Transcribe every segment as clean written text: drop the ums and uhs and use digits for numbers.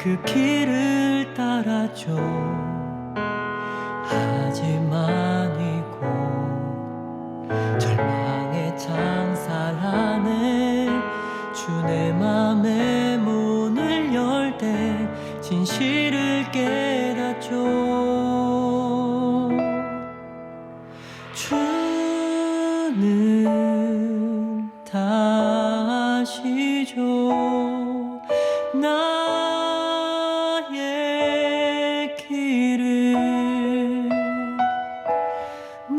그 길을 따라줘. 하지만 이곳 절망의 창살 안에 주 내 맘의 문을 열 때 진실을 깨닫죠. 주는 다시죠 나의 길을,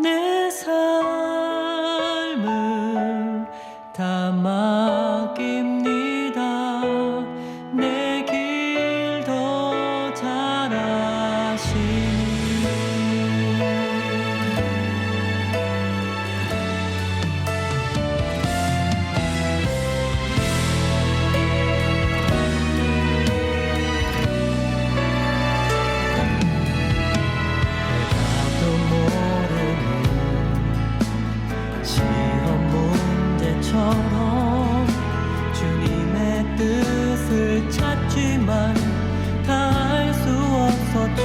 내 삶을 다 맡깁니다. 내 길 더 잘 아시니. 주님의 뜻을 찾지만 다 알 수 없었죠.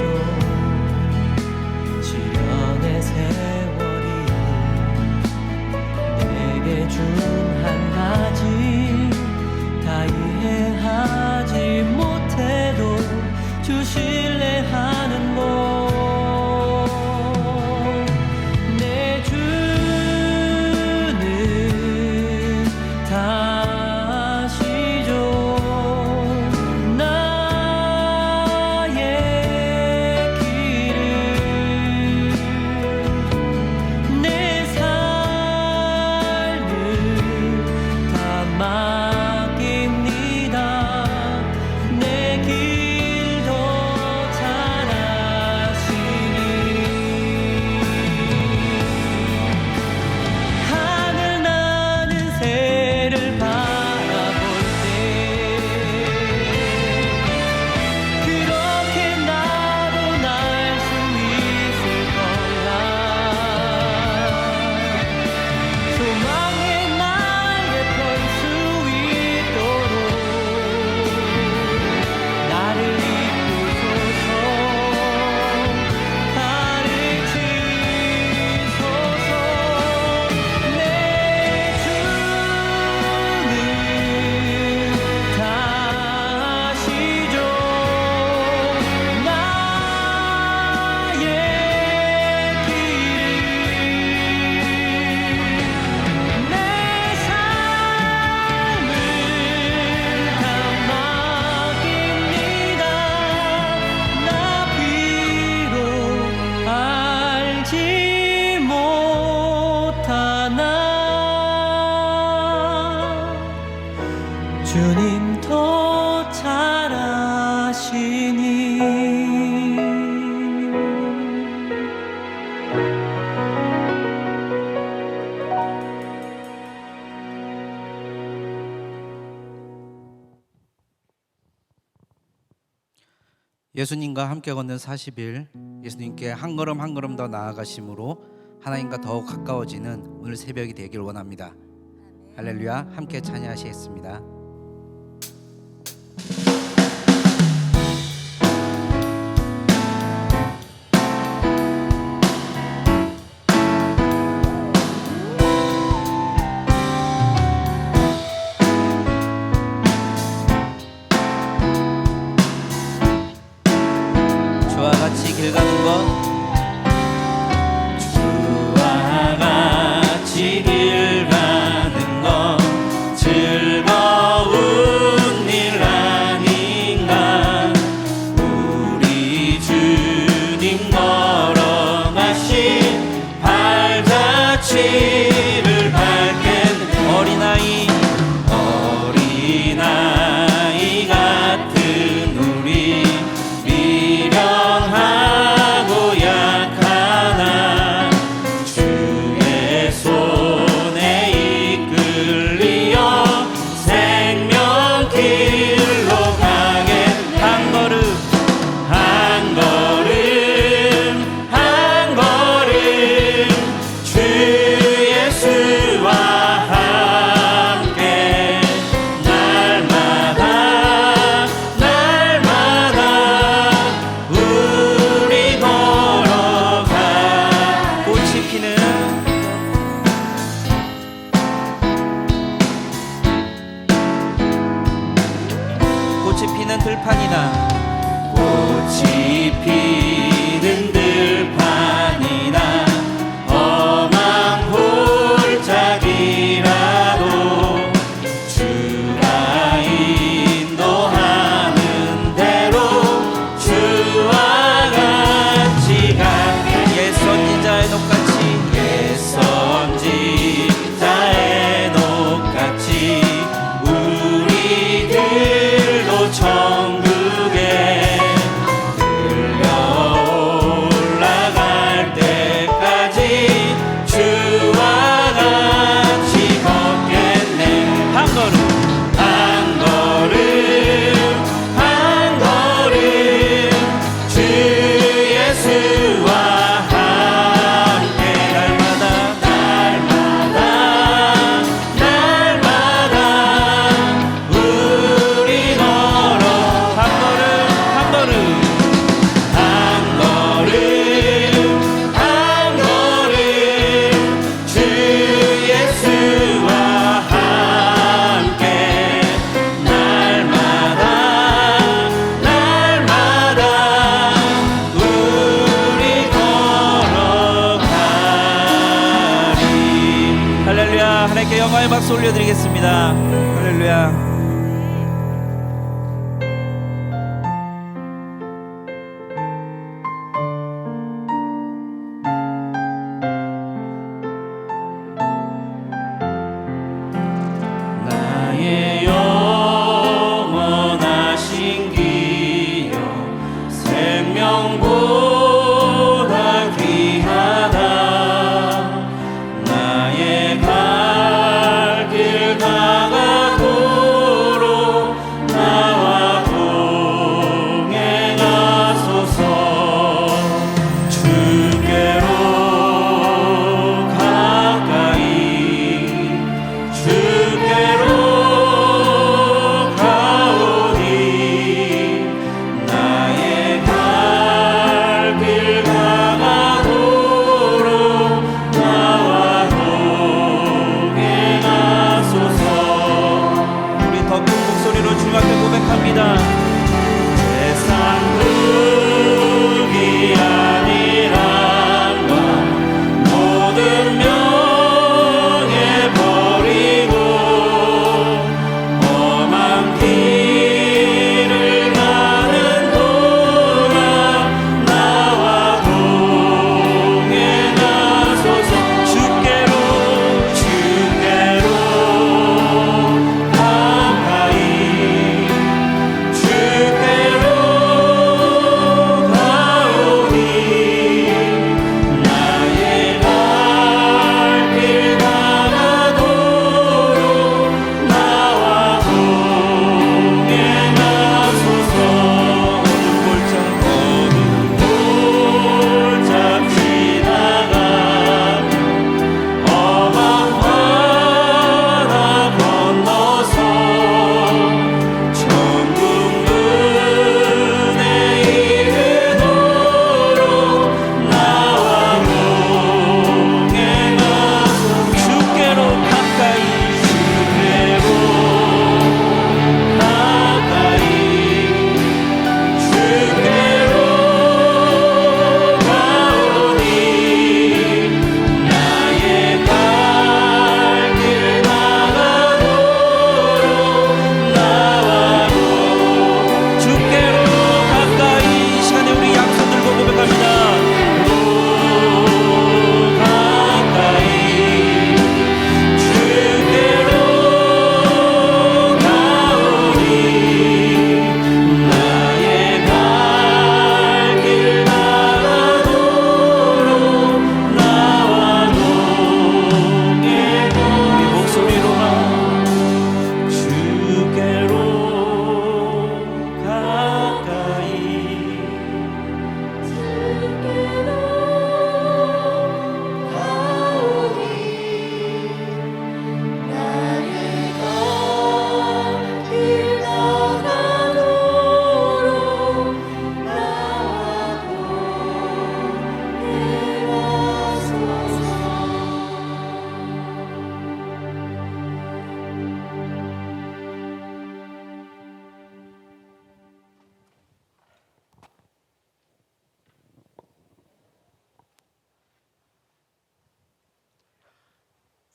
시련의 세월이 내게 준 한 가지 다 이해하지 못해도 주 신뢰하는 것. 주님 더 잘 아시니. 예수님과 함께 걷는 40일, 예수님께 한 걸음 한 걸음 더 나아가심으로 하나님과 더욱 가까워지는 오늘 새벽이 되길 원합니다. 할렐루야. 함께 찬양하시겠습니다. 주와 같이 길 가는 것, 주와 같이 길 가는 것 즐거워. 꽃이 피는 들판이나 꽃이 피는 들판이나 험한 골짜기라도 주가 인도하는 대로 주와 같이 가게 옛 선지자의 녹같이 옛 선지자의 녹같이 우리들도 천국에 들려 올라갈 때까지 주와 같이 걷겠네. 한 걸음 한 걸음 한 걸음 주 예수와 함께 날마다 날마다 우리 걸어 한 걸음 한 걸음 한 걸음 한 걸음 주 예수와 함께 날마다 우리 걸어가리. 할렐루야. 하나님께 영광의 박수 올려드리겠습니다. 할렐루야. 나의 영원하신 기여 생명보다 귀하다. 나의 갈 길 다가도록 나와 동행하소서. 주께로 가까이 주께로 가오니 나의 갈 길 다가도록 나와 동행하소서. 우리 더 큰 목소리로 주님 앞에 고백합니다. 세상 국이 아니란 것 모든 명예 버리고 험한 길을 가는 동안 나와 동행하소서. 주께로 가까이 주께로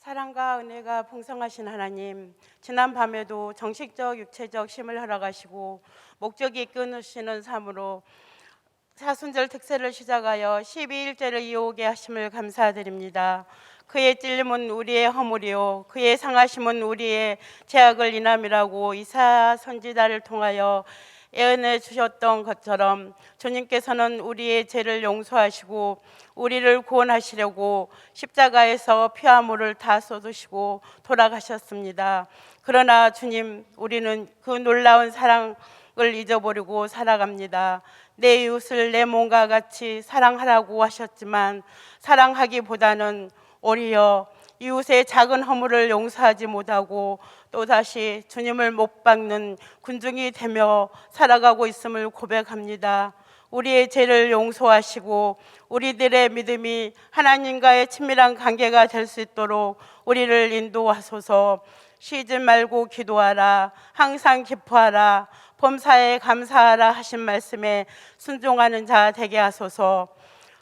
사랑과 은혜가 풍성하신 하나님, 지난 밤에도 정식적 육체적 쉼을 허락하시고 목적이 끊으시는 삶으로 사순절 특세를 시작하여 12일째를 이어오게 하심을 감사드립니다. 그의 찔림은 우리의 허물이요 그의 상하심은 우리의 죄악을 인함이라고 이사야 선지자를 통하여 예언해 주셨던 것처럼 주님께서는 우리의 죄를 용서하시고 우리를 구원하시려고 십자가에서 피와 물을 다 쏟으시고 돌아가셨습니다. 그러나 주님, 우리는 그 놀라운 사랑을 잊어버리고 살아갑니다. 내 이웃을 내 몸과 같이 사랑하라고 하셨지만 사랑하기보다는 오히려 이웃의 작은 허물을 용서하지 못하고 또다시 주님을 못 박는 군중이 되며 살아가고 있음을 고백합니다. 우리의 죄를 용서하시고 우리들의 믿음이 하나님과의 친밀한 관계가 될 수 있도록 우리를 인도하소서. 쉬지 말고 기도하라, 항상 기뻐하라, 범사에 감사하라 하신 말씀에 순종하는 자 되게 하소서.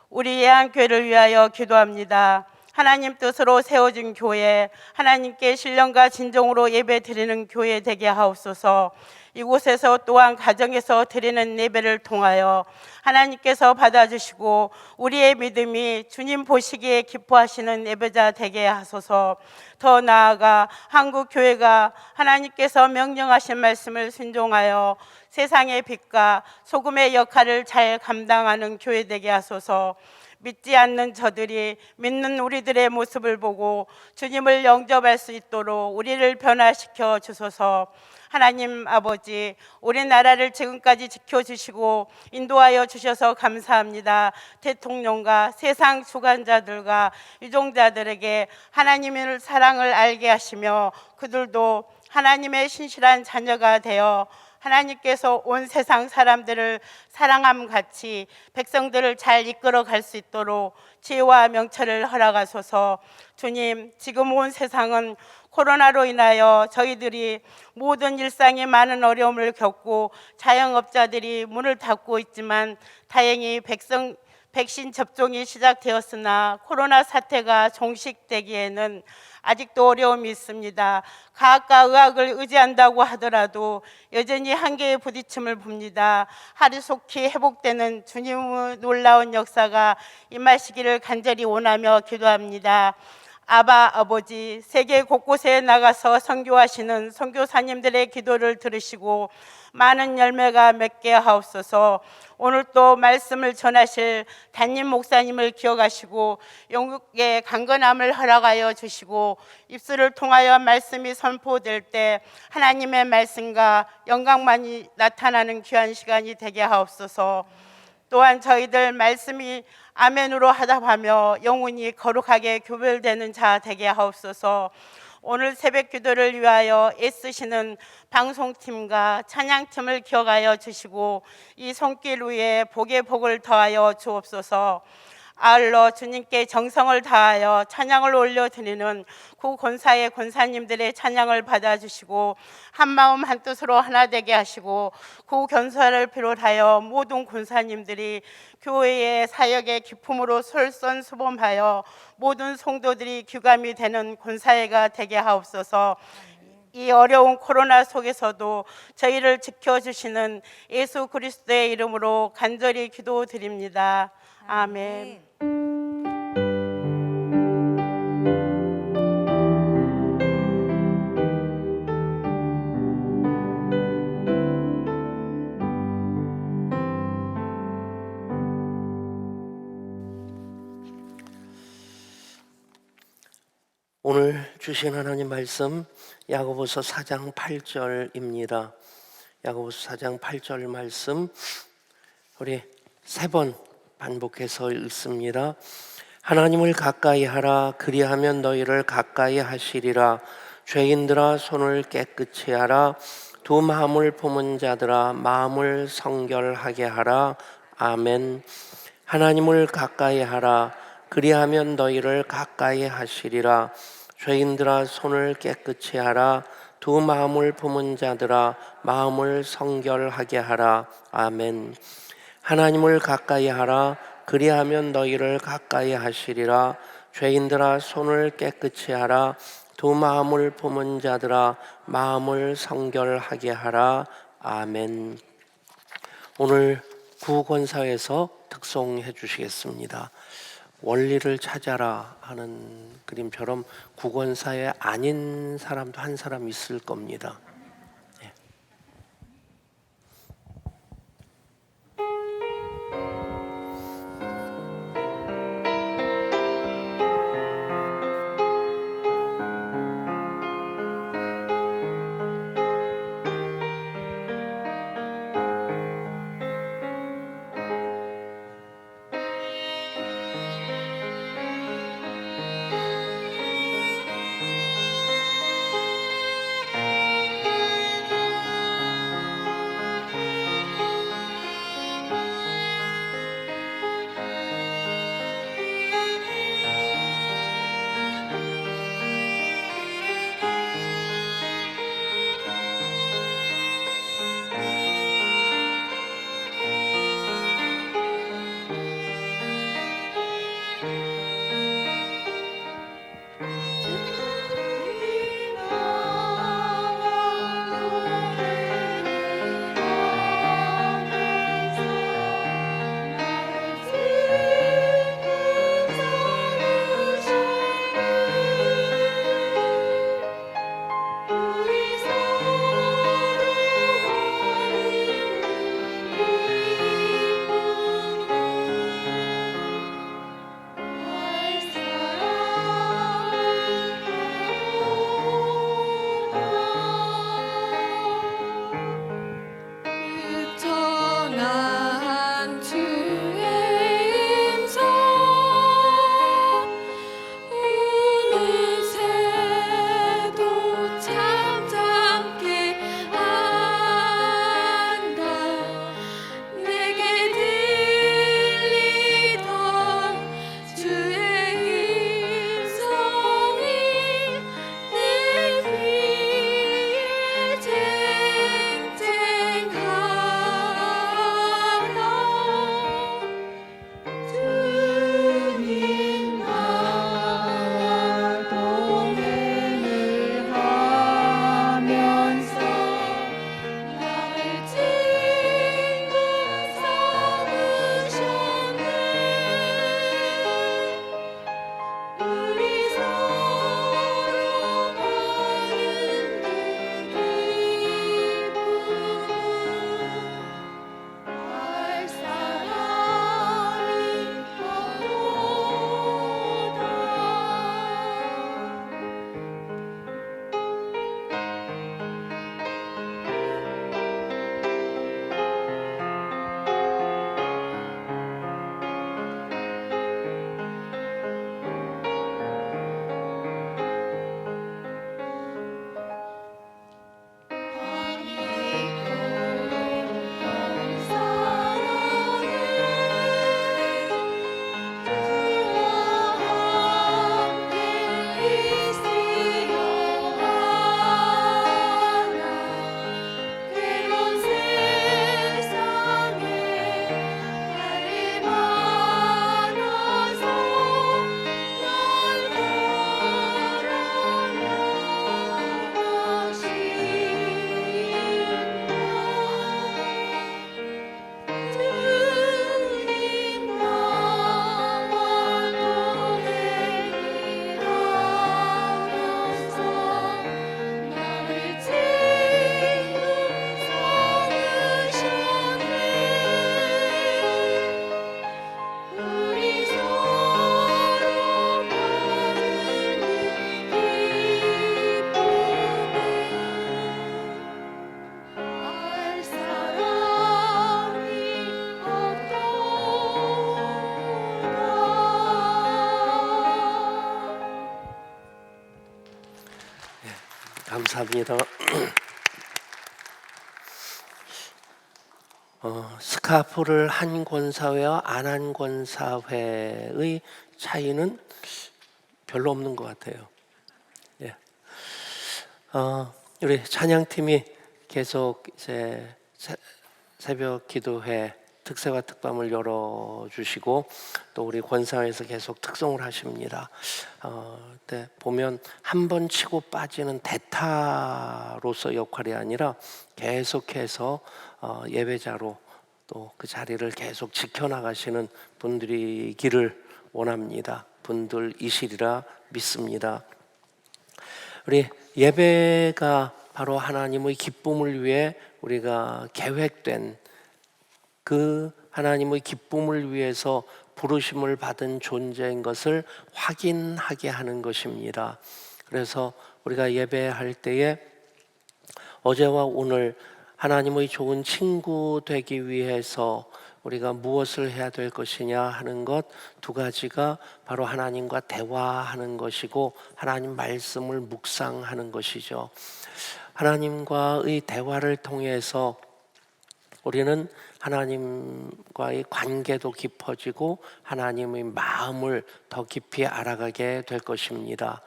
우리 예한교회를 위하여 기도합니다. 하나님 뜻으로 세워진 교회, 하나님께 신령과 진정으로 예배 드리는 교회 되게 하옵소서. 이곳에서 또한 가정에서 드리는 예배를 통하여 하나님께서 받아주시고 우리의 믿음이 주님 보시기에 기뻐하시는 예배자 되게 하소서. 더 나아가 한국 교회가 하나님께서 명령하신 말씀을 순종하여 세상의 빛과 소금의 역할을 잘 감당하는 교회 되게 하소서. 믿지 않는 저들이 믿는 우리들의 모습을 보고 주님을 영접할 수 있도록 우리를 변화시켜 주소서. 하나님 아버지, 우리나라를 지금까지 지켜주시고 인도하여 주셔서 감사합니다. 대통령과 세상 주관자들과 유종자들에게 하나님의 사랑을 알게 하시며 그들도 하나님의 신실한 자녀가 되어 하나님께서 온 세상 사람들을 사랑함 같이 백성들을 잘 이끌어 갈 수 있도록 지혜와 명철을 허락하소서. 주님, 지금 온 세상은 코로나로 인하여 저희들이 모든 일상에 많은 어려움을 겪고 자영업자들이 문을 닫고 있지만 다행히 백신 접종이 시작되었으나 코로나 사태가 종식되기에는 아직도 어려움이 있습니다. 과학과 의학을 의지한다고 하더라도 여전히 한계에 부딪힘을 봅니다. 하루속히 회복되는 주님의 놀라운 역사가 임하시기를 간절히 원하며 기도합니다. 아바 아버지, 세계 곳곳에 나가서 선교하시는 선교사님들의 기도를 들으시고 많은 열매가 맺게 하옵소서. 오늘 또 말씀을 전하실 담임 목사님을 기억하시고 영국의 강건함을 허락하여 주시고 입술을 통하여 말씀이 선포될 때 하나님의 말씀과 영광만이 나타나는 귀한 시간이 되게 하옵소서. 또한 저희들 말씀이 아멘으로 하답하며 영혼이 거룩하게 교별되는 자 되게 하옵소서. 오늘 새벽 기도를 위하여 애쓰시는 방송팀과 찬양팀을 기억하여 주시고 이 손길 위에 복의 복을 더하여 주옵소서. 아울러 주님께 정성을 다하여 찬양을 올려드리는 구 권사의 권사님들의 찬양을 받아주시고 한마음 한뜻으로 하나 되게 하시고 구 권사를 비롯하여 모든 권사님들이 교회의 사역의 기품으로 솔선수범하여 모든 성도들이 귀감이 되는 권사회가 되게 하옵소서. 이 어려운 코로나 속에서도 저희를 지켜주시는 예수 그리스도의 이름으로 간절히 기도드립니다. 아멘. 오늘 주신 하나님 말씀 야고보서 4장 8절입니다. 야고보서 4장 8절 말씀 우리 3번 반복해서 읽습니다. 하나님을 가까이 하라. 그리하면 너희를 가까이 하시리라. 죄인들아 손을 깨끗이 하라. 두 마음을 품은 자들아 마음을 성결하게 하라. 아멘. 하나님을 가까이 하라. 그리하면 너희를 가까이 하시리라. 죄인들아 손을 깨끗이 하라. 두 마음을 품은 자들아 마음을 성결하게 하라. 아멘. 하나님을 가까이 하라. 그리하면 너희를 가까이 하시리라. 죄인들아 손을 깨끗이 하라. 두 마음을 품은 자들아 마음을 성결하게 하라. 아멘. 오늘 구권사에서 특송해 주시겠습니다. 원리를 찾아라 하는 그림처럼 구권사에 아닌 사람도 한 사람 있을 겁니다. 유턴한 주의 임성 어느새도 잠잠케 한다. 내게 들리던 주의 음성이 내 귀에 쟁쟁하다. 주님 나와 동행을 하면서 나를 친구 삼으셨네. 우리 서로 나누는 기쁨은 알 사람이 없도다. 주님 나와 동행을 하면서 나를 친구 삼으셨네. 우리 서로 나누는 기쁨은 알 사람이 없도다. 감사합니다. 스카프를 한 권사회와 안 한 권사회의 차이는 별로 없는 것 같아요. 예. 우리 찬양팀이 계속 이제 새벽 기도회 특세와 특밤을 열어주시고 또 우리 권사회에서 계속 특송을 하십니다. 네, 보면 한 번 치고 빠지는 대타로서 역할이 아니라 계속해서 예배자로 또 그 자리를 계속 지켜나가시는 분들이기를 원합니다. 분들이시리라 믿습니다. 우리 예배가 바로 하나님의 기쁨을 위해 우리가 계획된 그 하나님의 기쁨을 위해서 부르심을 받은 존재인 것을 확인하게 하는 것입니다. 그래서 우리가 예배할 때에 어제와 오늘 하나님의 좋은 친구 되기 위해서 우리가 무엇을 해야 될 것이냐 하는 것 두 가지가 바로 하나님과 대화하는 것이고 하나님 말씀을 묵상하는 것이죠. 하나님과의 대화를 통해서 우리는 하나님과의 관계도 깊어지고 하나님의 마음을 더 깊이 알아가게 될 것입니다.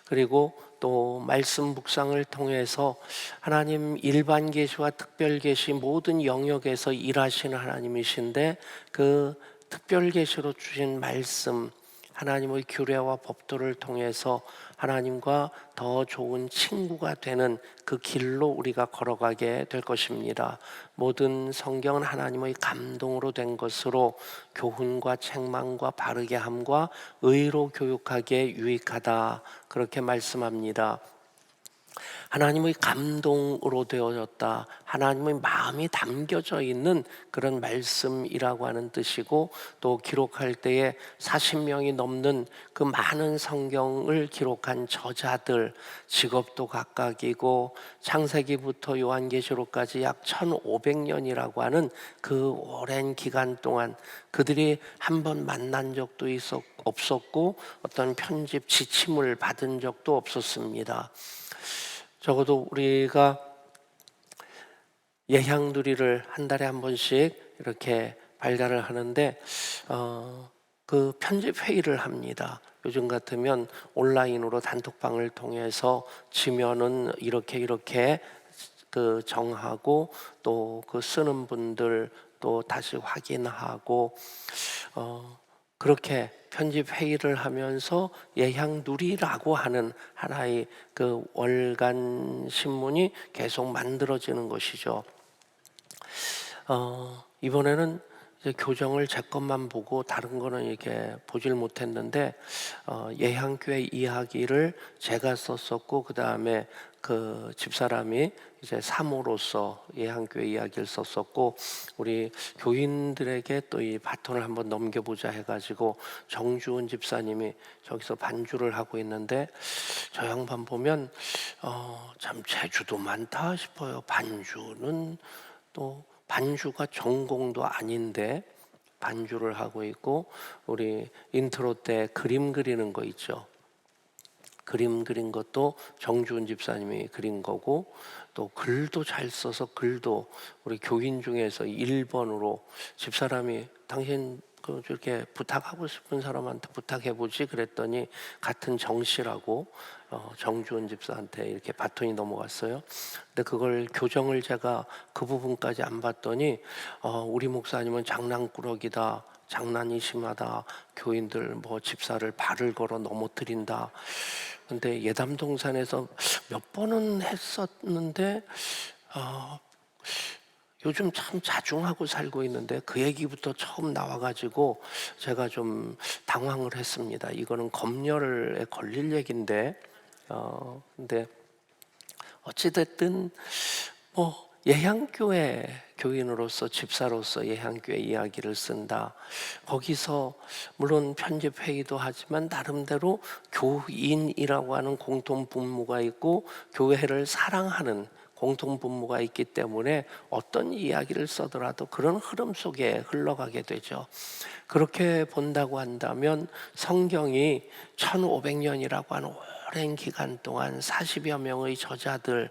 그리고 또 말씀 묵상을 통해서 하나님 일반 계시와 특별 계시 모든 영역에서 일하시는 하나님이신데 그 특별 계시로 주신 말씀 하나님의 규례와 법도를 통해서 하나님과 더 좋은 친구가 되는 그 길로 우리가 걸어가게 될 것입니다. 모든 성경은 하나님의 감동으로 된 것으로 교훈과 책망과 바르게 함과 의로 교육하기에 유익하다 그렇게 말씀합니다. 하나님의 감동으로 되어졌다. 하나님의 마음이 담겨져 있는 그런 말씀이라고 하는 뜻이고 또 기록할 때에 40명이 넘는 그 많은 성경을 기록한 저자들 직업도 각각이고 창세기부터 요한계시록까지 약 1500년이라고 하는 그 오랜 기간 동안 그들이 한 번 만난 적도 없었고 어떤 편집 지침을 받은 적도 없었습니다. 적어도 우리가 예향누리를 한 달에 한 번씩 이렇게 발간을 하는데 그 편집 회의를 합니다. 요즘 같으면 온라인으로 단톡방을 통해서 지면은 이렇게 그 정하고 또 그 쓰는 분들 또 다시 확인하고 그렇게 편집 회의를 하면서 예향누리라고 하는 하나의 그 월간 신문이 계속 만들어지는 것이죠. 이번에는 이제 교정을 제 것만 보고 다른 거는 이렇게 보질 못했는데 예향교회 이야기를 제가 썼었고 그 다음에 그 집사람이 이제 사모로서 예향교회 이야기를 썼었고 우리 교인들에게 또 이 바톤을 한번 넘겨보자 해가지고 정주은 집사님이 저기서 반주를 하고 있는데 저 양반 보면 참 재주도 많다 싶어요. 반주는 또 반주가 전공도 아닌데 반주를 하고 있고 우리 인트로 때 그림 그리는 거 있죠. 그림 그린 것도 정주은 집사님이 그린 거고 또 글도 잘 써서 글도 우리 교인 중에서 1번으로 집사람이 당신 그 저렇게 부탁하고 싶은 사람한테 부탁해보지 그랬더니 같은 정씨라고 정주은 집사한테 이렇게 바톤이 넘어갔어요. 근데 그걸 교정을 제가 그 부분까지 안 봤더니 우리 목사님은 장난꾸러기다. 장난이 심하다. 교인들 뭐 집사를 발을 걸어 넘어뜨린다. 근데 예담동산에서 몇 번은 했었는데 요즘 참 자중하고 살고 있는데 그 얘기부터 처음 나와가지고 제가 좀 당황을 했습니다. 이거는 검열에 걸릴 얘기인데 근데 어찌됐든 뭐 예향교회 교인으로서 집사로서 예향교회 이야기를 쓴다. 거기서 물론 편집 회의도 하지만 나름대로 교인이라고 하는 공통 분모가 있고 교회를 사랑하는 공통 분모가 있기 때문에 어떤 이야기를 써더라도 그런 흐름 속에 흘러가게 되죠. 그렇게 본다고 한다면 성경이 1500년이라고 하는 오랜 기간 동안 40여 명의 저자들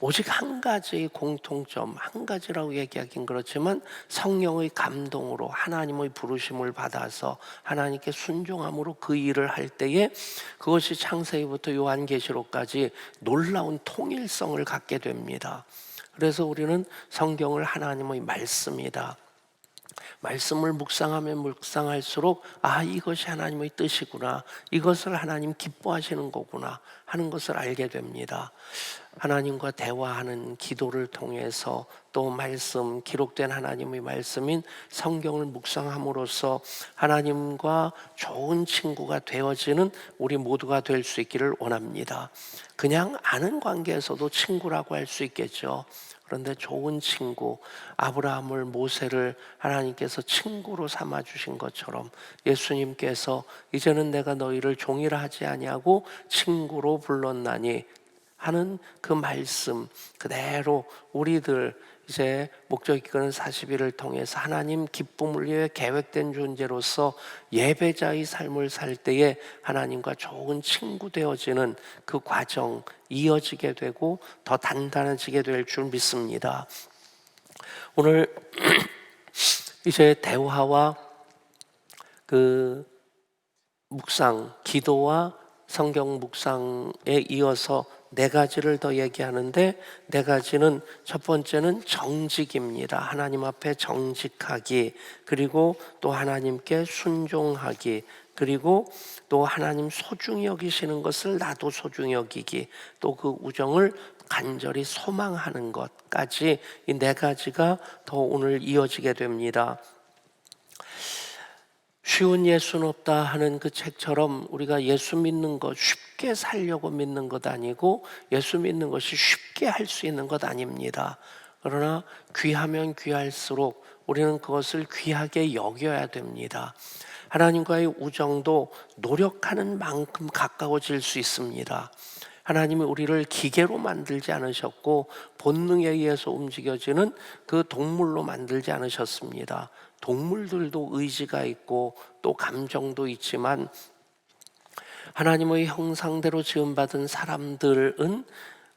오직 한 가지의 공통점, 한 가지라고 얘기하긴 그렇지만 성령의 감동으로 하나님의 부르심을 받아서 하나님께 순종함으로 그 일을 할 때에 그것이 창세기부터 요한계시록까지 놀라운 통일성을 갖게 됩니다. 그래서 우리는 성경을 하나님의 말씀이다. 말씀을 묵상하면 묵상할수록 아, 이것이 하나님의 뜻이구나, 이것을 하나님 기뻐하시는 거구나 하는 것을 알게 됩니다. 하나님과 대화하는 기도를 통해서 또 말씀, 기록된 하나님의 말씀인 성경을 묵상함으로써 하나님과 좋은 친구가 되어지는 우리 모두가 될 수 있기를 원합니다. 그냥 아는 관계에서도 친구라고 할 수 있겠죠. 그런데 좋은 친구, 아브라함을, 모세를 하나님께서 친구로 삼아 주신 것처럼 예수님께서 이제는 내가 너희를 종이라 하지 아니하고 친구로 불렀나니 하는 그 말씀 그대로 우리들 이제 목적 이끄는 40일을 통해서 하나님 기쁨을 위해 계획된 존재로서 예배자의 삶을 살 때에 하나님과 좋은 친구 되어지는 그 과정 이어지게 되고 더 단단해지게 될 줄 믿습니다. 오늘 이제 대화와 그 묵상, 기도와 성경 묵상에 이어서 네 가지를 더 얘기하는데, 네 가지는 첫 번째는 정직입니다. 하나님 앞에 정직하기, 그리고 또 하나님께 순종하기, 그리고 또 하나님 소중히 여기시는 것을 나도 소중히 여기기, 또 그 우정을 간절히 소망하는 것까지 이 네 가지가 더 오늘 이어지게 됩니다. 쉬운 예수는 없다 하는 그 책처럼 우리가 예수 믿는 것 쉽게 살려고 믿는 것 아니고 예수 믿는 것이 쉽게 할 수 있는 것 아닙니다. 그러나 귀하면 귀할수록 우리는 그것을 귀하게 여겨야 됩니다. 하나님과의 우정도 노력하는 만큼 가까워질 수 있습니다. 하나님이 우리를 기계로 만들지 않으셨고 본능에 의해서 움직여지는 그 동물로 만들지 않으셨습니다. 동물들도 의지가 있고 또 감정도 있지만 하나님의 형상대로 지음받은 사람들은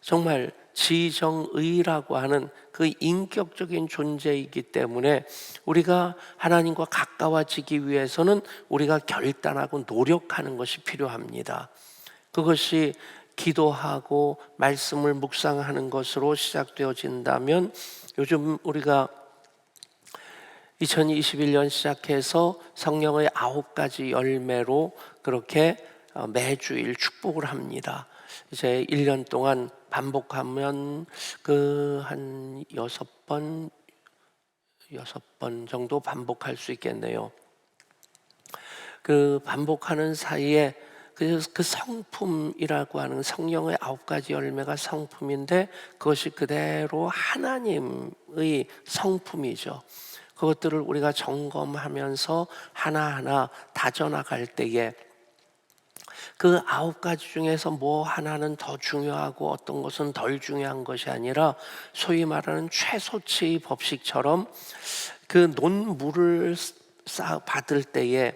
정말 지정의라고 하는 그 인격적인 존재이기 때문에 우리가 하나님과 가까워지기 위해서는 우리가 결단하고 노력하는 것이 필요합니다. 그것이 기도하고 말씀을 묵상하는 것으로 시작되어진다면, 요즘 우리가 2021년 시작해서 성령의 9가지 열매로 그렇게 매주일 축복을 합니다. 이제 1년 동안 반복하면 그 한 6번 정도 반복할 수 있겠네요. 그 반복하는 사이에 그 성품이라고 하는 성령의 9가지 열매가 성품인데 그것이 그대로 하나님의 성품이죠. 그것들을 우리가 점검하면서 하나하나 다져나갈 때에 그 9가지 중에서 뭐 하나는 더 중요하고 어떤 것은 덜 중요한 것이 아니라 소위 말하는 최소치의 법칙처럼 그 논물을 받을 때에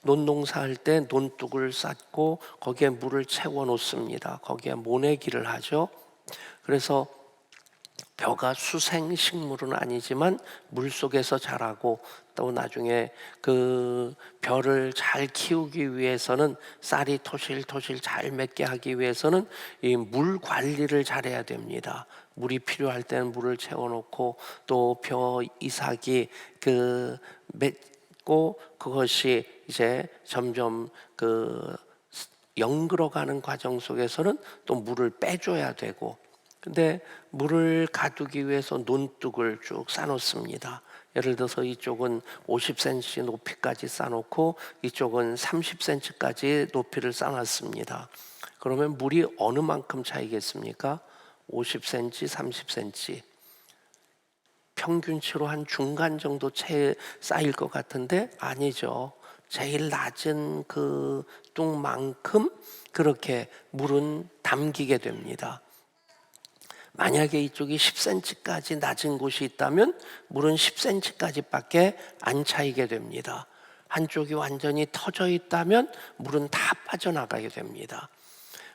논농사할 때 논둑을 쌓고 거기에 물을 채워 놓습니다. 거기에 모내기를 하죠. 그래서 벼가 수생식물은 아니지만 물속에서 자라고 또 나중에 그 벼를 잘 키우기 위해서는 쌀이 토실토실 잘 맺게 하기 위해서는 이 물 관리를 잘해야 됩니다. 물이 필요할 때는 물을 채워놓고 또 벼 이삭이 그 맺고 그것이 이제 점점 그 영글어가는 과정 속에서는 또 물을 빼줘야 되고, 근데 물을 가두기 위해서 논둑을 쭉 쌓놓습니다. 예를 들어서 이쪽은 50cm 높이까지 쌓놓고 이쪽은 30cm까지 높이를 쌓았습니다. 그러면 물이 어느 만큼 차이겠습니까? 50cm, 30cm. 평균치로 한 중간 정도 채 쌓일 것 같은데 아니죠. 제일 낮은 그 뚱만큼 그렇게 물은 담기게 됩니다. 만약에 이쪽이 10cm까지 낮은 곳이 있다면 물은 10cm까지밖에 안 차이게 됩니다. 한쪽이 완전히 터져 있다면 물은 다 빠져나가게 됩니다.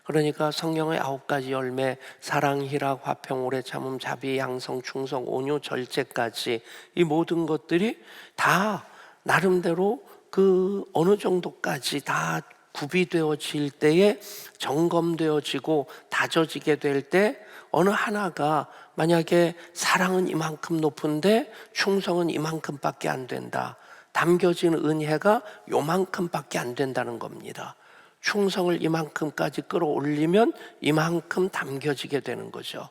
그러니까 성령의 9가지 열매, 사랑, 희락, 화평, 오래 참음, 자비, 양성, 충성, 온유, 절제까지 이 모든 것들이 다 나름대로 그 어느 정도까지 다 구비되어질 때에 점검되어지고 다져지게 될 때 어느 하나가 만약에 사랑은 이만큼 높은데 충성은 이만큼밖에 안 된다. 담겨진 은혜가 요만큼밖에 안 된다는 겁니다. 충성을 이만큼까지 끌어올리면 이만큼 담겨지게 되는 거죠.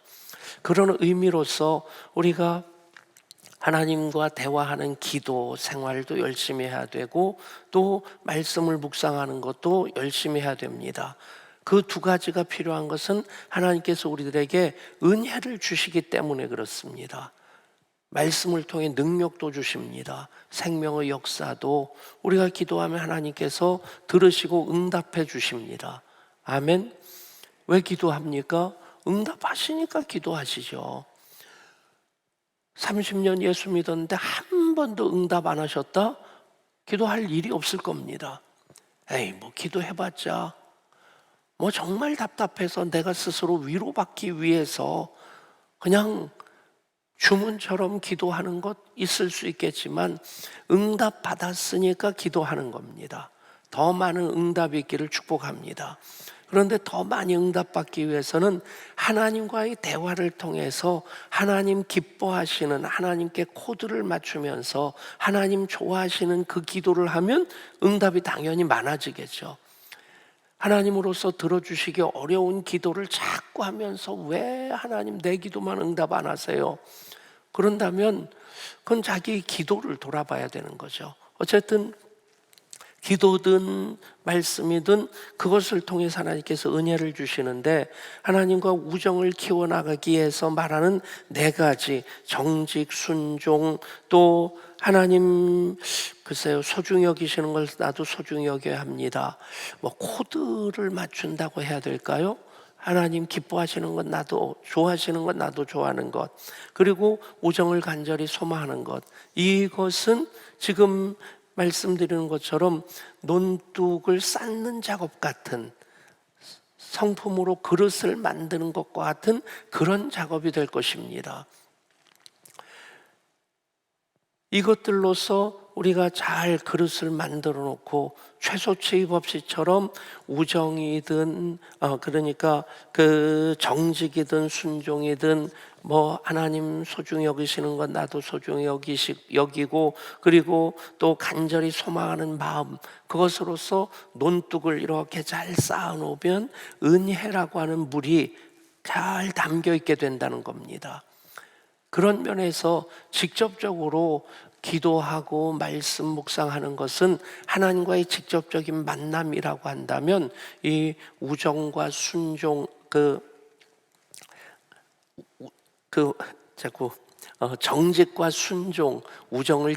그런 의미로서 우리가 하나님과 대화하는 기도 생활도 열심히 해야 되고 또 말씀을 묵상하는 것도 열심히 해야 됩니다. 그 두 가지가 필요한 것은 하나님께서 우리들에게 은혜를 주시기 때문에 그렇습니다. 말씀을 통해 능력도 주십니다. 생명의 역사도 우리가 기도하면 하나님께서 들으시고 응답해 주십니다. 아멘. 왜 기도합니까? 응답하시니까 기도하시죠. 30년 예수 믿었는데 한 번도 응답 안 하셨다? 기도할 일이 없을 겁니다. 에이, 뭐 기도해봤자 뭐 정말 답답해서 내가 스스로 위로받기 위해서 그냥 주문처럼 기도하는 것 있을 수 있겠지만 응답 받았으니까 기도하는 겁니다. 더 많은 응답이 있기를 축복합니다. 그런데 더 많이 응답받기 위해서는 하나님과의 대화를 통해서 하나님 기뻐하시는 하나님께 코드를 맞추면서 하나님 좋아하시는 그 기도를 하면 응답이 당연히 많아지겠죠. 하나님으로서 들어주시기 어려운 기도를 자꾸 하면서 왜 하나님 내 기도만 응답 안 하세요? 그런다면 그건 자기 기도를 돌아봐야 되는 거죠. 어쨌든 기도든 말씀이든 그것을 통해서 하나님께서 은혜를 주시는데 하나님과 우정을 키워나가기 위해서 말하는 네 가지 정직, 순종, 또 하나님 글쎄요 소중히 여기시는 걸 나도 소중히 여겨야 합니다. 뭐 코드를 맞춘다고 해야 될까요? 하나님 기뻐하시는 것 나도 좋아하시는 것 나도 좋아하는 것 그리고 우정을 간절히 소망하는 것 이것은 지금 말씀드리는 것처럼 논둑을 쌓는 작업 같은 성품으로 그릇을 만드는 것과 같은 그런 작업이 될 것입니다. 이것들로서 우리가 잘 그릇을 만들어 놓고 최소 취입 없이처럼 우정이든 그러니까 그 정직이든 순종이든 뭐 하나님 소중히 여기시는 건 나도 소중히 여기고 그리고 또 간절히 소망하는 마음 그것으로서 논둑을 이렇게 잘 쌓아놓으면 은혜라고 하는 물이 잘 담겨 있게 된다는 겁니다. 그런 면에서 직접적으로 기도하고 말씀 묵상하는 것은 하나님과의 직접적인 만남이라고 한다면 이 우정과 순종 정직과 순종, 우정을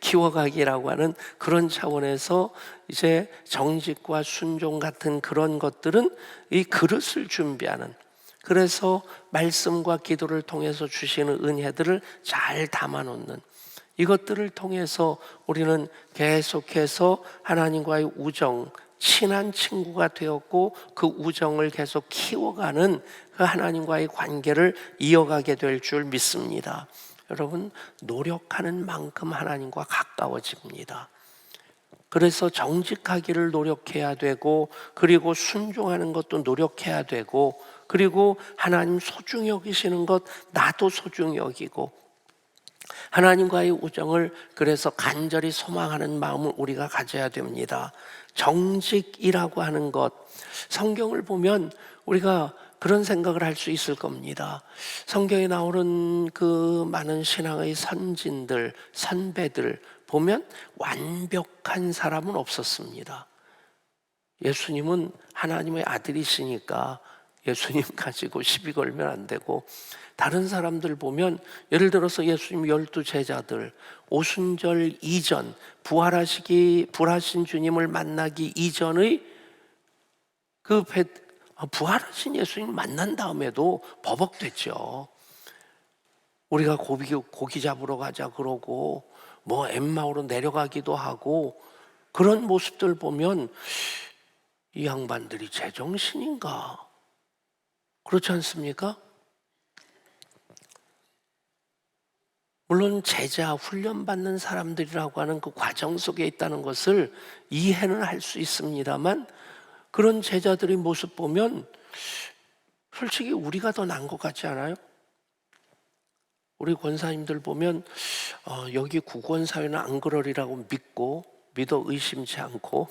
키워가기라고 하는 그런 차원에서 이제 정직과 순종 같은 그런 것들은 이 그릇을 준비하는 그래서 말씀과 기도를 통해서 주시는 은혜들을 잘 담아놓는 이것들을 통해서 우리는 계속해서 하나님과의 우정, 친한 친구가 되었고 그 우정을 계속 키워가는 그 하나님과의 관계를 이어가게 될 줄 믿습니다. 여러분, 노력하는 만큼 하나님과 가까워집니다. 그래서 정직하기를 노력해야 되고 그리고 순종하는 것도 노력해야 되고 그리고 하나님 소중히 여기시는 것 나도 소중히 여기고 하나님과의 우정을 그래서 간절히 소망하는 마음을 우리가 가져야 됩니다. 정직이라고 하는 것 성경을 보면 우리가 그런 생각을 할 수 있을 겁니다. 성경에 나오는 그 많은 신앙의 선진들, 선배들 보면 완벽한 사람은 없었습니다. 예수님은 하나님의 아들이시니까 예수님 가지고 시비 걸면 안 되고 다른 사람들 보면 예를 들어서 예수님 12제자들 오순절 이전 부활하신 주님을 만나기 이전의 부활하신 예수님 만난 다음에도 버벅댔죠. 우리가 고기 잡으러 가자 그러고 뭐 엠마오로 내려가기도 하고 그런 모습들 보면 이 양반들이 제정신인가? 그렇지 않습니까? 물론 제자 훈련받는 사람들이라고 하는 그 과정 속에 있다는 것을 이해는 할 수 있습니다만 그런 제자들의 모습 보면 솔직히 우리가 더 나은 것 같지 않아요? 우리 권사님들 보면 여기 구권사회는 안 그러리라고 믿어 의심치 않고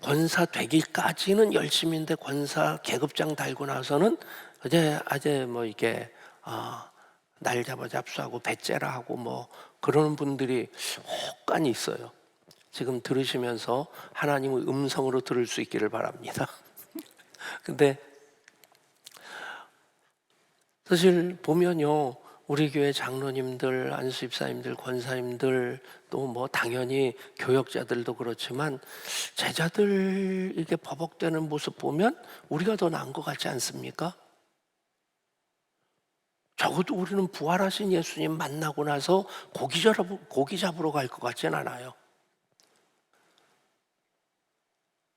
권사 되기까지는 열심인데 권사 계급장 달고 나서는 아재 뭐 이게 날 잡아 잡수하고 배째라 하고 뭐 그러는 분들이 혹간이 있어요. 지금 들으시면서 하나님의 음성으로 들을 수 있기를 바랍니다. 근데 사실 보면요, 우리 교회 장로님들, 안수집사님들, 권사님들 또 뭐 당연히 교역자들도 그렇지만 제자들 이렇게 버벅대는 모습 보면 우리가 더 나은 것 같지 않습니까? 적어도 우리는 부활하신 예수님 만나고 나서 고기 잡으러 갈 것 같진 않아요.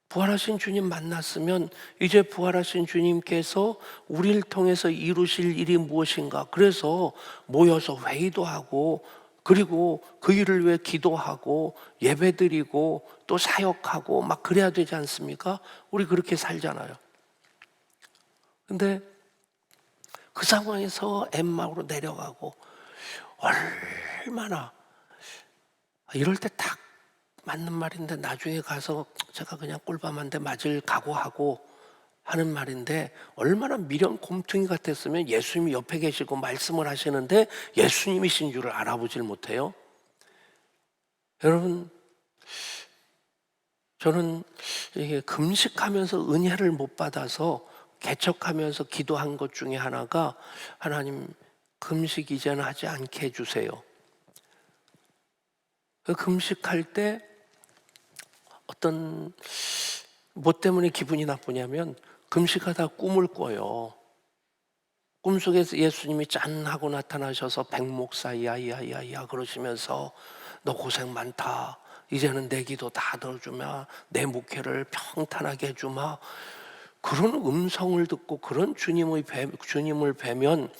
부활하신 주님 만났으면 이제 부활하신 주님께서 우리를 통해서 이루실 일이 무엇인가, 그래서 모여서 회의도 하고 그리고 그 일을 위해 기도하고 예배드리고 또 사역하고 막 그래야 되지 않습니까? 우리 그렇게 살잖아요. 근데 그 상황에서 엠마오로 내려가고 얼마나 이럴 때 딱 맞는 말인데 나중에 가서 제가 그냥 꿀밤한테 맞을 각오하고 하는 말인데 얼마나 미련 곰퉁이 같았으면 예수님이 옆에 계시고 말씀을 하시는데 예수님이신 줄을 알아보질 못해요. 여러분, 저는 이게 금식하면서 은혜를 못 받아서 개척하면서 기도한 것 중에 하나가 하나님 금식 이제는 하지 않게 해주세요. 그 금식할 때 어떤 뭐 때문에 기분이 나쁘냐면 금식하다 꿈을 꿔요. 꿈속에서 예수님이 짠 하고 나타나셔서 백목사 야야야야 그러시면서 너 고생 많다. 이제는 내 기도 다 들어주마. 내 목회를 평탄하게 해주마. 그런 음성을 듣고 그런 주님을 뵈면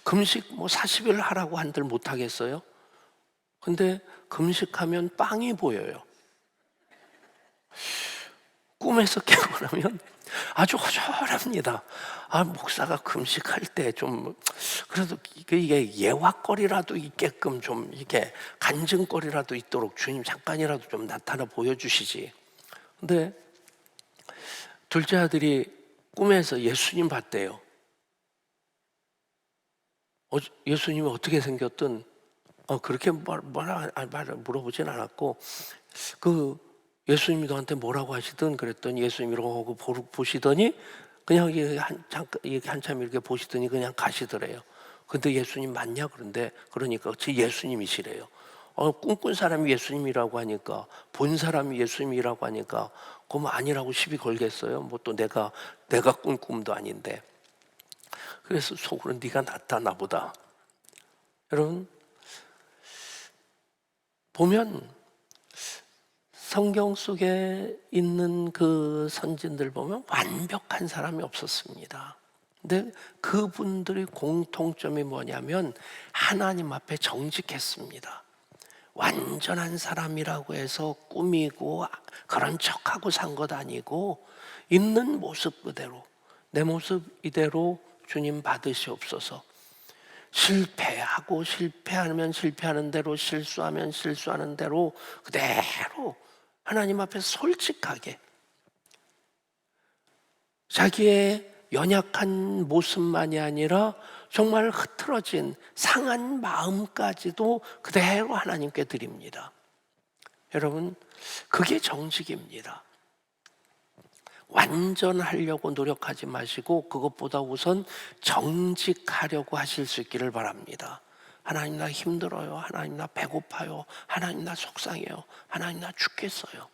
금식 뭐 40일 하라고 한들 못하겠어요? 근데 금식하면 빵이 보여요. 꿈에서 깨고 나면 아주 허전합니다. 목사가 금식할 때 좀 그래도 이게 예화거리라도 있게끔 좀 이게 간증거리라도 있도록 주님 잠깐이라도 좀 나타나 보여주시지. 근데 둘째 아들이 꿈에서 예수님 봤대요. 예수님이 어떻게 생겼든 그렇게 물어보진 않았고 예수님이 너한테 뭐라고 하시든 그랬더니 예수님이 이러고 보시더니 그냥 한참 이렇게 보시더니 그냥 가시더래요. 근데 예수님 맞냐? 그러니까 예수님이시래요. 꿈꾼 사람이 예수님이라고 하니까 본 사람이 예수님이라고 하니까 그럼 아니라고 시비 걸겠어요? 뭐 또 내가 꾼 꿈도 아닌데. 그래서 속으로 네가 낫다 나보다. 여러분 보면 성경 속에 있는 그 선진들 보면 완벽한 사람이 없었습니다. 근데 그분들의 공통점이 뭐냐면 하나님 앞에 정직했습니다. 완전한 사람이라고 해서 꾸미고 그런 척하고 산 것 아니고 있는 모습 그대로 내 모습 이대로 주님 받으시옵소서. 실패하면 실패하는 대로, 실수하면 실수하는 대로 그대로 하나님 앞에 솔직하게 자기의 연약한 모습만이 아니라 정말 흐트러진 상한 마음까지도 그대로 하나님께 드립니다. 여러분, 그게 정직입니다. 완전하려고 노력하지 마시고 그것보다 우선 정직하려고 하실 수 있기를 바랍니다. 하나님 나 힘들어요. 하나님 나 배고파요. 하나님 나 속상해요. 하나님 나 죽겠어요.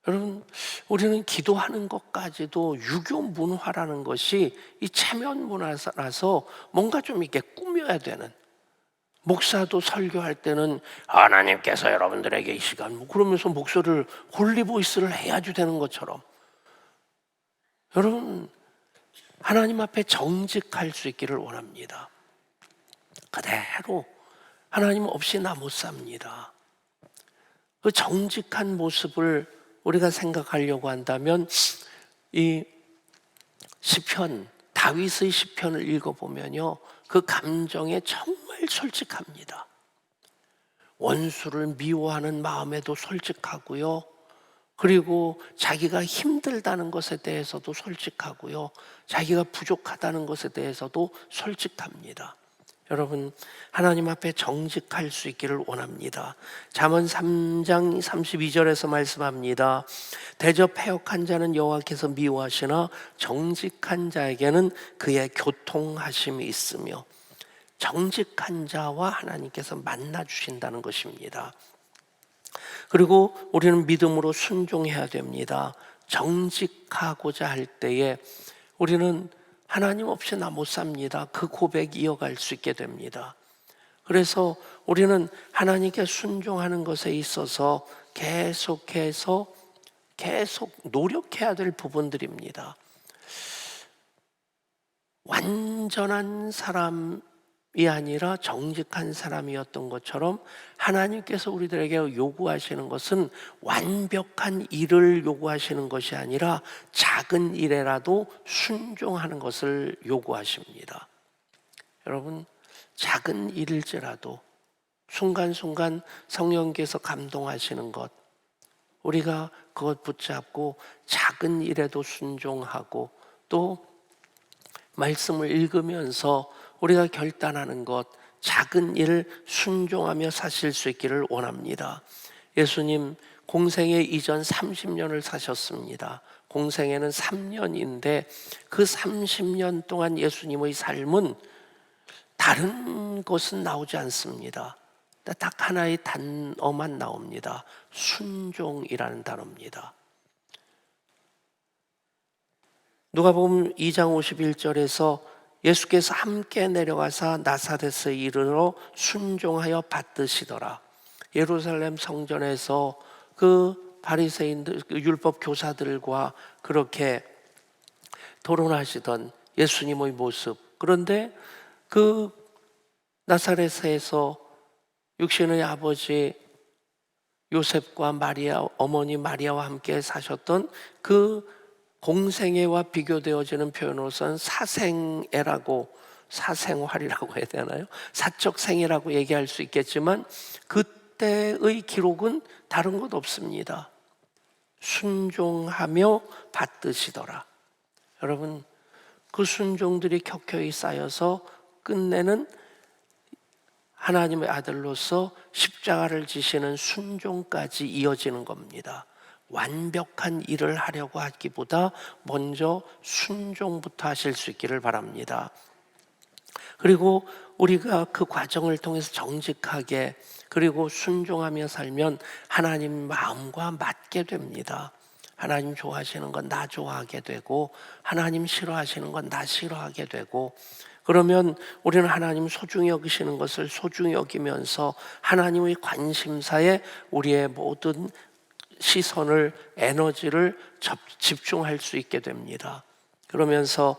여러분, 우리는 기도하는 것까지도 유교 문화라는 것이 이 체면 문화라서 뭔가 좀 이렇게 꾸며야 되는, 목사도 설교할 때는 하나님께서 여러분들에게 이 시간 뭐 그러면서 목소리를 홀리보이스를 해야지 되는 것처럼 여러분 하나님 앞에 정직할 수 있기를 원합니다. 그대로 하나님 없이 나 못 삽니다. 그 정직한 모습을 우리가 생각하려고 한다면 이 시편, 다윗의 시편을 읽어보면요, 그 감정에 정말 솔직합니다. 원수를 미워하는 마음에도 솔직하고요, 그리고 자기가 힘들다는 것에 대해서도 솔직하고요, 자기가 부족하다는 것에 대해서도 솔직합니다. 여러분, 하나님 앞에 정직할 수 있기를 원합니다. 잠언 3장 32절에서 말씀합니다. 대저 패역한 자는 여호와께서 미워하시나 정직한 자에게는 그의 교통하심이 있으며, 정직한 자와 하나님께서 만나 주신다는 것입니다. 그리고 우리는 믿음으로 순종해야 됩니다. 정직하고자 할 때에 우리는 하나님 없이 나 못 삽니다. 그 고백 이어갈 수 있게 됩니다. 그래서 우리는 하나님께 순종하는 것에 있어서 계속해서 계속 노력해야 될 부분들입니다. 완전한 사람이 아니라 정직한 사람이었던 것처럼 하나님께서 우리들에게 요구하시는 것은 완벽한 일을 요구하시는 것이 아니라 작은 일에라도 순종하는 것을 요구하십니다. 여러분, 작은 일일지라도 순간순간 성령께서 감동하시는 것, 우리가 그것 붙잡고 작은 일에도 순종하고, 또 말씀을 읽으면서 우리가 결단하는 것, 작은 일을 순종하며 사실 수 있기를 원합니다. 예수님 공생애 이전 30년을 사셨습니다. 공생애는 3년인데 그 30년 동안 예수님의 삶은 다른 것은 나오지 않습니다. 딱 하나의 단어만 나옵니다. 순종이라는 단어입니다. 누가복음 2장 51절에서 예수께서 함께 내려가사 나사렛에 이르러 순종하여 받드시더라. 예루살렘 성전에서 그 바리새인들, 율법 교사들과 그렇게 토론하시던 예수님의 모습. 그런데 그 나사렛에서 육신의 아버지 요셉과 마리아, 어머니 마리아와 함께 사셨던 그 공생애와 비교되어지는 표현으로서는 사생애라고, 사생활이라고 해야 되나요? 사적 생애라고 얘기할 수 있겠지만 그때의 기록은 다른 것 없습니다. 순종하며 받드시더라. 여러분, 그 순종들이 켜켜이 쌓여서 끝내는 하나님의 아들로서 십자가를 지시는 순종까지 이어지는 겁니다. 완벽한 일을 하려고 하기보다 먼저 순종부터 하실 수 있기를 바랍니다. 그리고 우리가 그 과정을 통해서 정직하게 그리고 순종하며 살면 하나님 마음과 맞게 됩니다. 하나님 좋아하시는 건 나 좋아하게 되고, 하나님 싫어하시는 건 나 싫어하게 되고, 그러면 우리는 하나님 소중히 여기시는 것을 소중히 여기면서 하나님의 관심사에 우리의 모든 시선을, 에너지를 집중할 수 있게 됩니다. 그러면서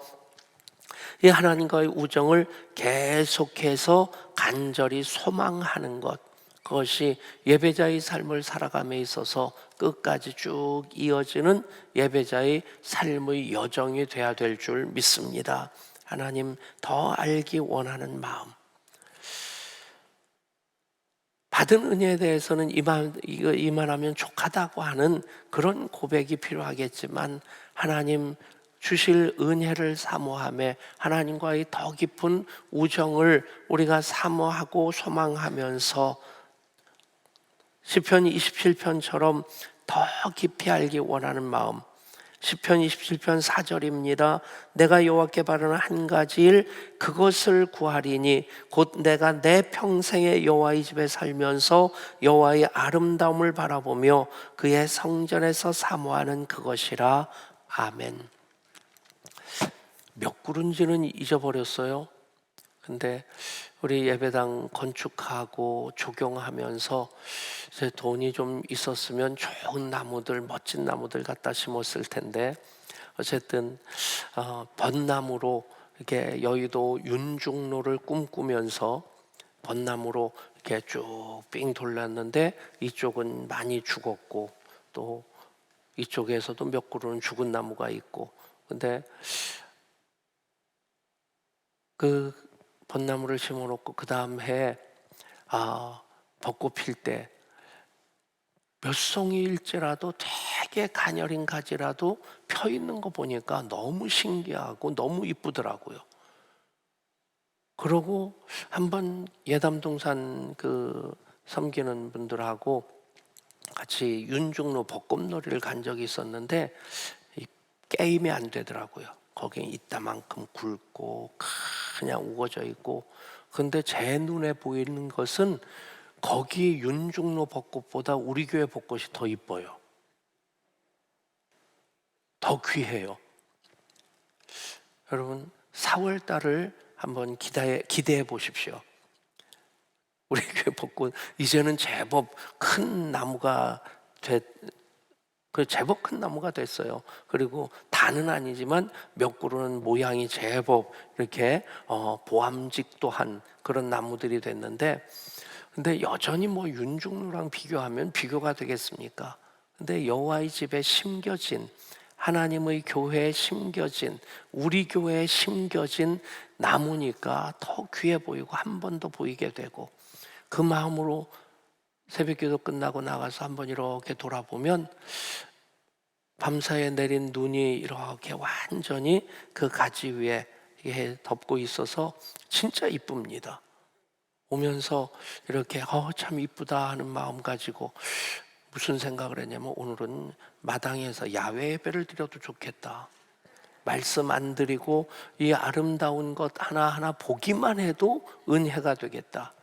이 하나님과의 우정을 계속해서 간절히 소망하는 것, 그것이 예배자의 삶을 살아감에 있어서 끝까지 쭉 이어지는 예배자의 삶의 여정이 돼야 될 줄 믿습니다. 하나님 더 알기 원하는 마음, 받은 은혜에 대해서는 이만하면 족하다고 하는 그런 고백이 필요하겠지만, 하나님 주실 은혜를 사모하며 하나님과의 더 깊은 우정을 우리가 사모하고 소망하면서 시편 27편처럼 더 깊이 알기 원하는 마음, 시편 27편 4절입니다. 내가 여호와께 바라는 한 가지 일, 그것을 구하리니 곧 내가 내 평생에 여호와의 집에 살면서 여호와의 아름다움을 바라보며 그의 성전에서 사모하는 그것이라. 아멘. 몇 그루인지는 잊어버렸어요. 근데 우리 예배당 건축하고 조경하면서 제 돈이 좀 있었으면 좋은 나무들, 멋진 나무들 갖다 심었을 텐데, 어쨌든 벚나무로 이렇게 여의도 윤중로를 꿈꾸면서 벚나무로 이렇게 쭉 삥 돌렸는데 이쪽은 많이 죽었고 또 이쪽에서도 몇 그루는 죽은 나무가 있고. 근데 그 벚나무를 심어놓고 그 다음 해에 벚꽃 필 때 몇 송이일지라도 되게 가녀린 가지라도 펴 있는 거 보니까 너무 신기하고 너무 이쁘더라고요. 그러고 한번 예담동산 그 섬기는 분들하고 같이 윤중로 벚꽃놀이를 간 적이 있었는데 이 게임이 안 되더라고요. 거기에 이따만큼 굵고 그냥 우거져 있고. 근데 제 눈에 보이는 것은 거기 윤중로 벚꽃보다 우리 교회 벚꽃이 더 이뻐요. 더 귀해요. 여러분 4월 달을 한번 기대해 보십시오. 우리 교회 벚꽃 이제는 제법 큰 나무가 제법 큰 나무가 됐어요. 그리고 다는 아니지만 몇 그루는 모양이 제법 이렇게 보암직도 한 그런 나무들이 됐는데, 근데 여전히 뭐 윤중로랑 비교하면 비교가 되겠습니까? 근데 여호와의 집에 심겨진, 하나님의 교회에 심겨진, 우리 교회에 심겨진 나무니까 더 귀해 보이고 한 번 더 보이게 되고, 그 마음으로 새벽기도 끝나고 나가서 한번 이렇게 돌아보면 밤사이에 내린 눈이 이렇게 완전히 그 가지 위에 덮고 있어서 진짜 이쁩니다. 오면서 이렇게 참 이쁘다 하는 마음 가지고 무슨 생각을 했냐면, 오늘은 마당에서 야외 예배를 드려도 좋겠다. 말씀 안 드리고 이 아름다운 것 하나하나 보기만 해도 은혜가 되겠다.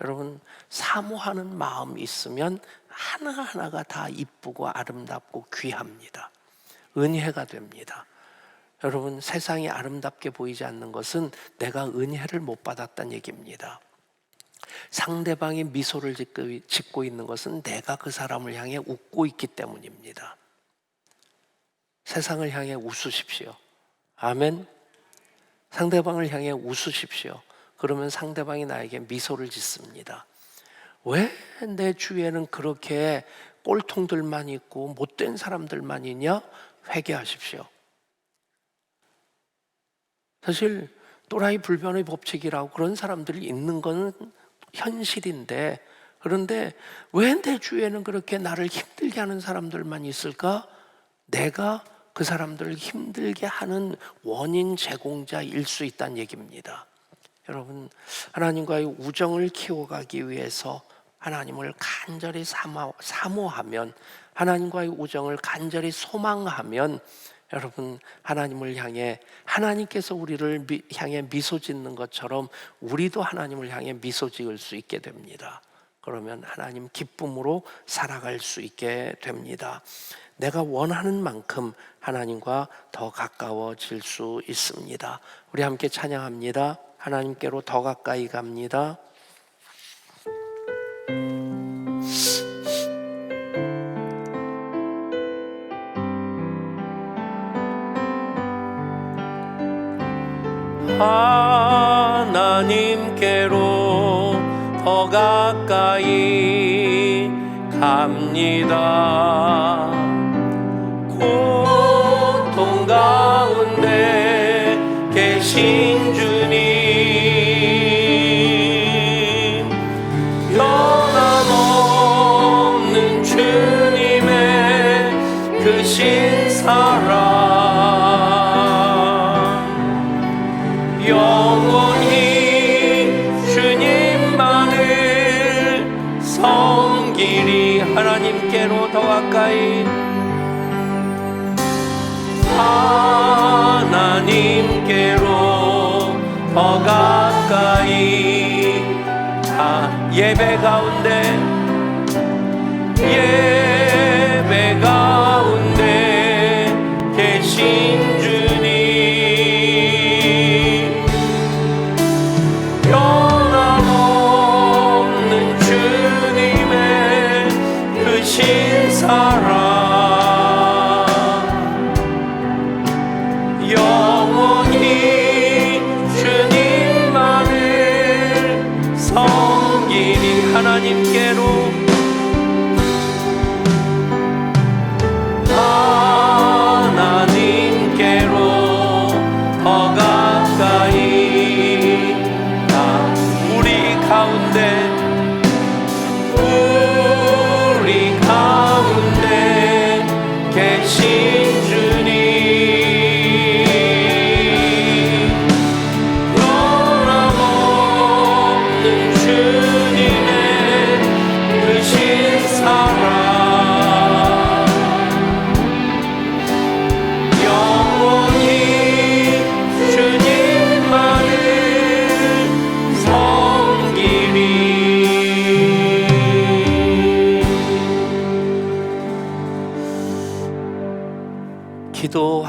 여러분 사모하는 마음 있으면 하나하나가 다 이쁘고 아름답고 귀합니다. 은혜가 됩니다. 여러분 세상이 아름답게 보이지 않는 것은 내가 은혜를 못 받았다는 얘기입니다. 상대방이 미소를 짓고 있는 것은 내가 그 사람을 향해 웃고 있기 때문입니다. 세상을 향해 웃으십시오. 아멘. 상대방을 향해 웃으십시오. 그러면 상대방이 나에게 미소를 짓습니다. 왜 내 주위에는 그렇게 꼴통들만 있고 못된 사람들만 있냐? 회개하십시오. 사실 또라이 불변의 법칙이라고 그런 사람들이 있는 건 현실인데, 그런데 왜 내 주위에는 그렇게 나를 힘들게 하는 사람들만 있을까? 내가 그 사람들을 힘들게 하는 원인 제공자일 수 있다는 얘기입니다. 여러분 하나님과의 우정을 키워가기 위해서 하나님을 간절히 사모하면, 하나님과의 우정을 간절히 소망하면, 여러분 하나님을 향해, 하나님께서 우리를 향해 미소 짓는 것처럼 우리도 하나님을 향해 미소 지을 수 있게 됩니다. 그러면 하나님 기쁨으로 살아갈 수 있게 됩니다. 내가 원하는 만큼 하나님과 더 가까워질 수 있습니다. 우리 함께 찬양합니다. 하나님께로 더 가까이 갑니다. 하나님께로 더 가까이 갑니다. 고통 가운데 계신 주님, 변함없는 주님의 그 신사랑 영원히 주님만을 섬기리. 하나님께로 더 가까이, 하나님께로 더 가까이. 예배 가운데, 예배 가운데 계신 주님, 변함없는 주님의 그 신사랑 영원히 주님만을 섬기리. 하나님께로,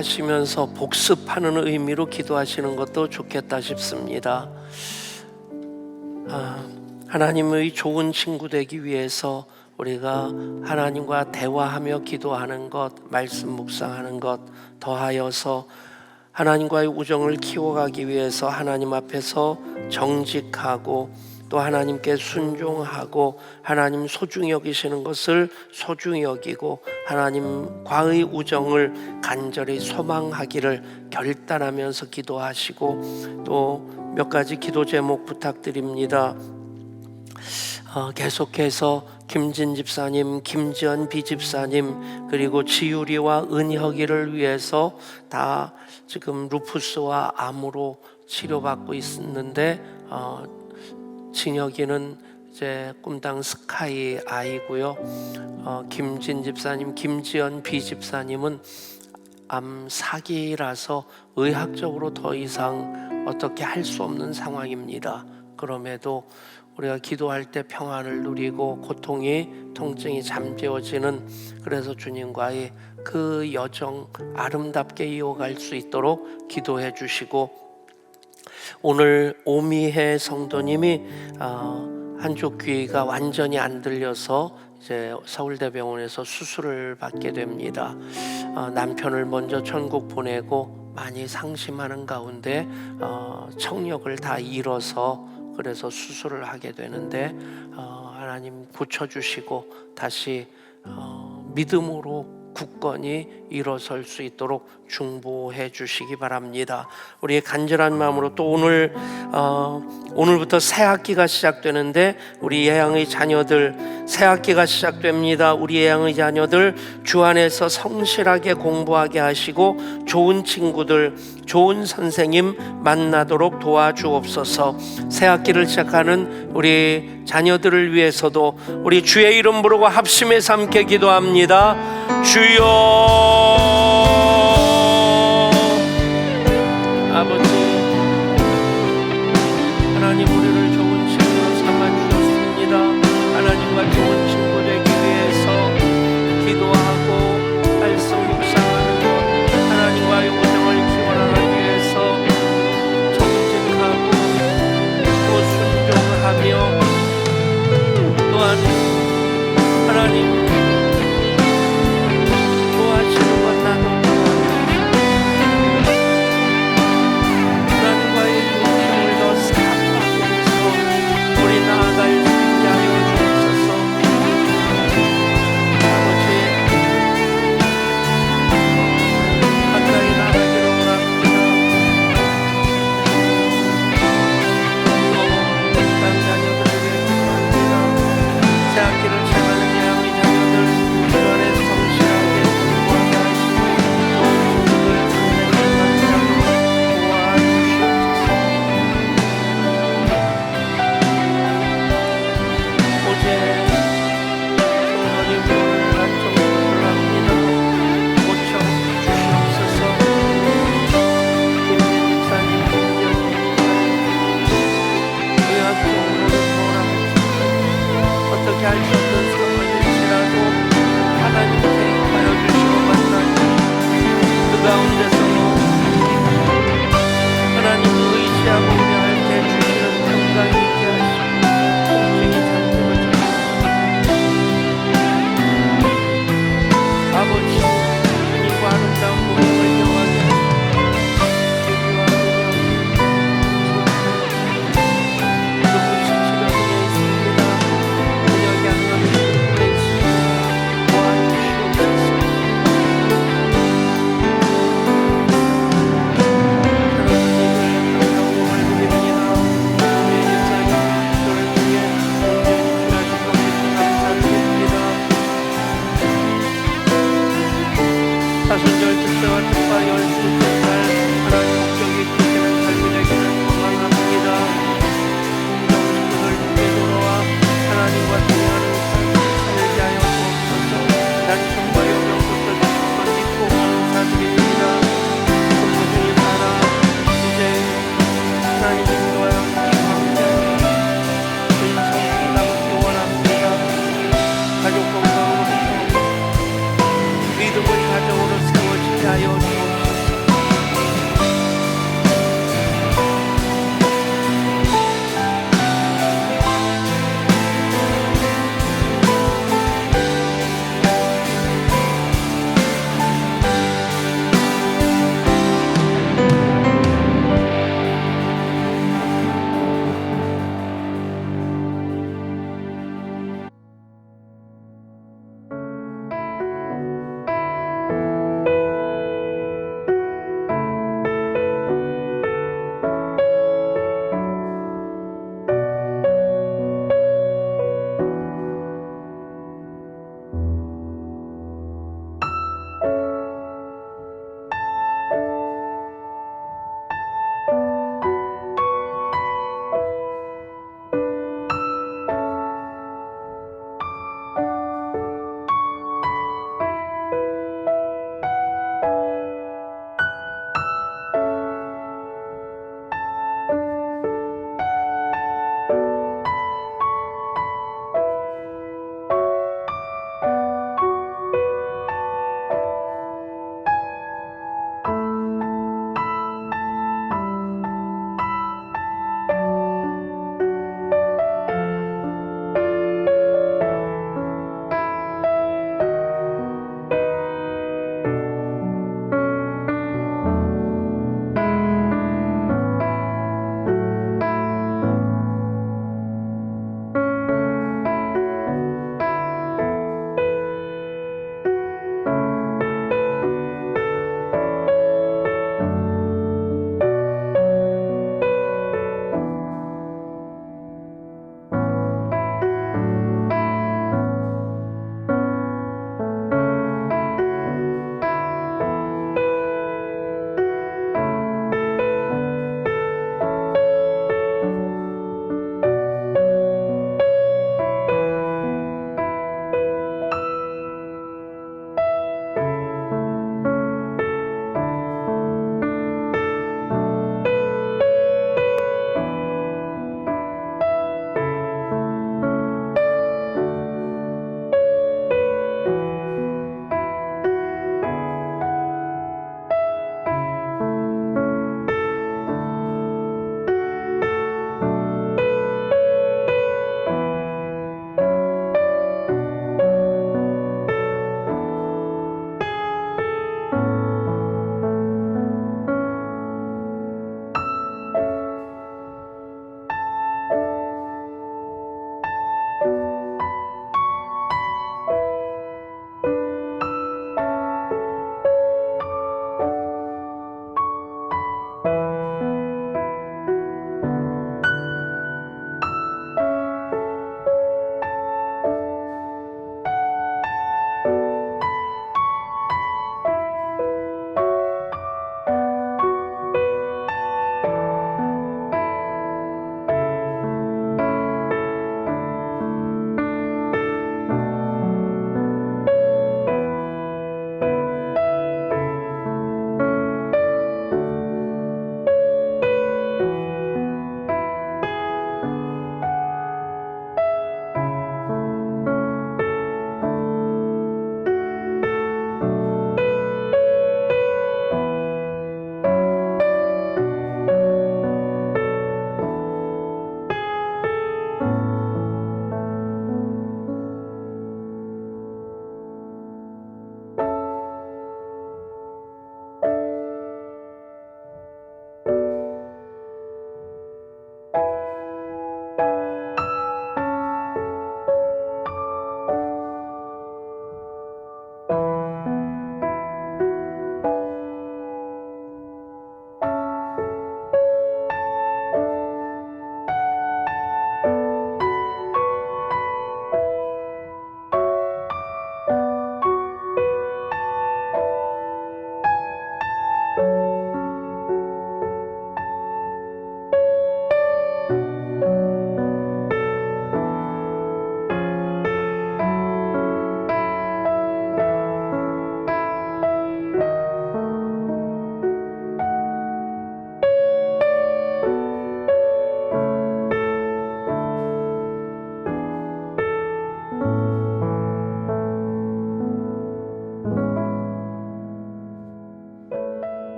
기도하시면서 복습하는 의미로 기도하시는 것도 좋겠다 싶습니다. 하나님의 좋은 친구 되기 위해서 우리가 하나님과 대화하며 기도하는 것, 말씀 묵상하는 것, 더하여서 하나님과의 우정을 키워가기 위해서 하나님 앞에서 정직하고 또 하나님께 순종하고 하나님 소중히 여기시는 것을 소중히 여기고 하나님과의 우정을 간절히 소망하기를 결단하면서 기도하시고 또 몇 가지 기도 제목 부탁드립니다. 계속해서 김진 집사님, 김지연 비집사님, 그리고 지유리와 은혁이를 위해서 다 지금 루푸스와 암으로 치료받고 있었는데 진혁이는 이제 꿈당 스카이 아이고요. 김진 집사님, 김지연 비집사님은 암 사기라서 의학적으로 더 이상 어떻게 할 수 없는 상황입니다. 그럼에도 우리가 기도할 때 평안을 누리고 통증이 잠재워지는, 그래서 주님과의 그 여정 아름답게 이어갈 수 있도록 기도해 주시고, 오늘 오미혜 성도님이 한쪽 귀가 완전히 안 들려서 이제 서울대병원에서 수술을 받게 됩니다. 남편을 먼저 천국 보내고 많이 상심하는 가운데 청력을 다 잃어서 그래서 수술을 하게 되는데 하나님 고쳐주시고 다시 믿음으로 굳건히 일어설 수 있도록 중보해 주시기 바랍니다. 우리의 간절한 마음으로 또 오늘부터 새 학기가 시작되는데 우리 예양의 자녀들 새 학기가 시작됩니다. 우리 예양의 자녀들 주 안에서 성실하게 공부하게 하시고 좋은 친구들, 좋은 선생님 만나도록 도와주옵소서. 새 학기를 시작하는 우리 자녀들을 위해서도 우리 주의 이름 부르고 합심해서 함께 기도합니다. 주여, 아버지 하나님, 우리를 좋은 친구로 삼아주셨습니다. 하나님과 좋은 친구 되기 위해서 기도하고 말씀 묵상하는 것, 하나님과의 우정을 키워나가기 위해서 정직하고 또 순종하며 또한 하나님 하나님